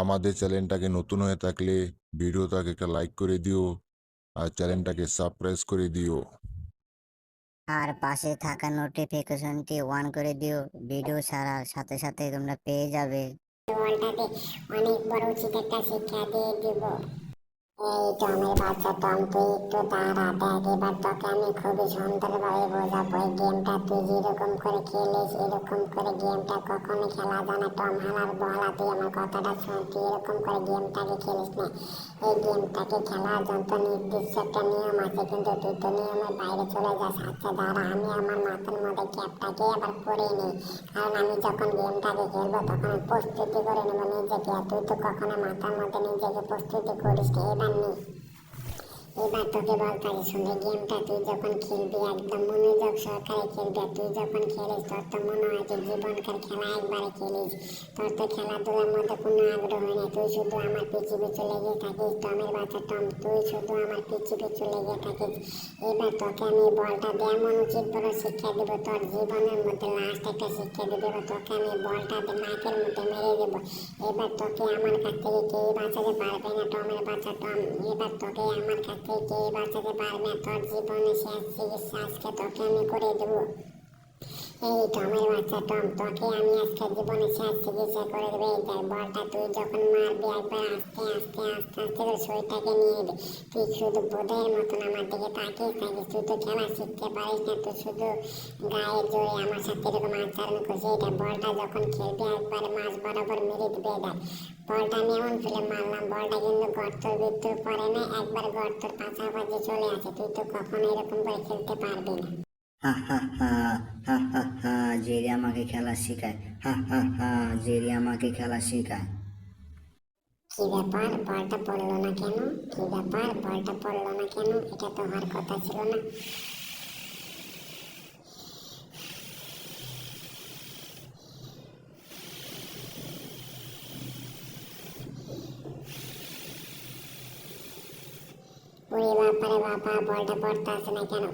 আমাদের চ্যানেলটাকে নতুন হয়ে থাকলে ভিডিওটাকে একটা লাইক করে দিও আর চ্যানেলটাকে সাবস্ক্রাইব করে দিও। আর পাশে থাকা নোটিফিকেশনটি অন করে দিও, ভিডিও ছাড়ার সাথে সাথে তোমরা পেয়ে যাবে। ওয়ালটাতে অনেক বড় উচিত একটা শিক্ষা দিয়ে দিব। এই টমের বাচ্চা টম, তুই একটু দাঁড়া, দেখ এবার তোকে আমি খুবই সুন্দরভাবে বোঝাবো। এই গেমটা তুই যেরকম করে খেলিস এরকম করে গেমটা কখনো খেলা যায় না। টম হালার বলা, তুই আমার কথাটা শোন, তুই এরকম করে গেমটাকে খেলিস না। এই গেমটাকে খেলার জন্য নির্দিষ্ট একটা নিয়ম আছে, কিন্তু তুই তো নিয়মের বাইরে চলে যাস। আচ্ছা দাঁড়া, আমি আমার মাথার মধ্যে ক্যাপটাকে আবার পরে নিই, কারণ আমি যখন গেমটাকে খেলবো তখন আমি প্রস্তুতি করে নেবো নিজেকে। আর তুই তো কখনো মাথার মধ্যে নিজেকে প্রস্তুতি করিস না। এবার তোকে বলতাছি, শুনে গেমটা তুই যখন খেলবি একদম মনোযোগ সহকারে খেলবি। তুই যখন খেলিস তোর তো মনে হয় যে জীবনকার খেলা একবারে খেলিস, তোর তো খেলাধুলার মধ্যে কোনো আগ্রহ নেই। তুই শুধু আমার পিছু পিছু লেগে থাকিস। টমের বাচ্চা টম, তুই শুধু আমার পিছু পিছু লেগে থাকিস। এবার তোকে আমি বলটা এমন উচিত বড় শিক্ষা দেব, তোর জীবনের মধ্যে লাস্ট একটা শিক্ষা দিয়ে দেবো। তোকে আমি বলটা নাকের মধ্যে মেরে দেবো। এবার তোকে আমার কাছ থেকে কেউ বাঁচাতে পারবে না টমের বাচ্চা টম। এবার তোকে আমার কাছ থেকে কেউ বাঁচাতে পারবে না। তোর জীবনে শেষ চিকিৎসা আজকে তোকে আমি করে দেবো। এই টমের বাচ্চা টম, তোকে আমি আজকে জীবনে শেষ চিকিৎসা করে দেবো। এই দেখ বলটা তুই যখন মারবি একবার আস্তে আস্তে আস্তে আস্তে করে শরীরটাকে নিয়ে নেবে। তুই শুধু বোধের মতন আমার দিকে তাকিয়ে থাকিস। তুই তো খেলা শিখতে পারিস না, তুই শুধু গায়ের জোরে আমার সাথে এরকম আচরণ করছিস। এটা বলটা যখন খেলবি একবারে মাঝ বরাবর মেরে দিবে। দেখ বলটা আমি এমন ফেলে মারলাম, বলটা কিন্তু গর্তর ভিতর পড়ে না, একবার গর্তর পাশাপাশি চলে আসে। তুই তো কখনো এরকম করে খেলতে পারবি না। হা হা হা, হা হা হা, জেরি আমাকে খেলা শেখায়। হা হা হা, জেরি আমাকে খেলা শেখায়। কি ব্যাপার, বলটা পড়লো না কেন? কি ব্যাপার, বলটা পড়লো না কেন? এটা তো হওয়ার কথা ছিল না। ওরে বাপারে বাপা, বলটা পড়তে আসে না কেন?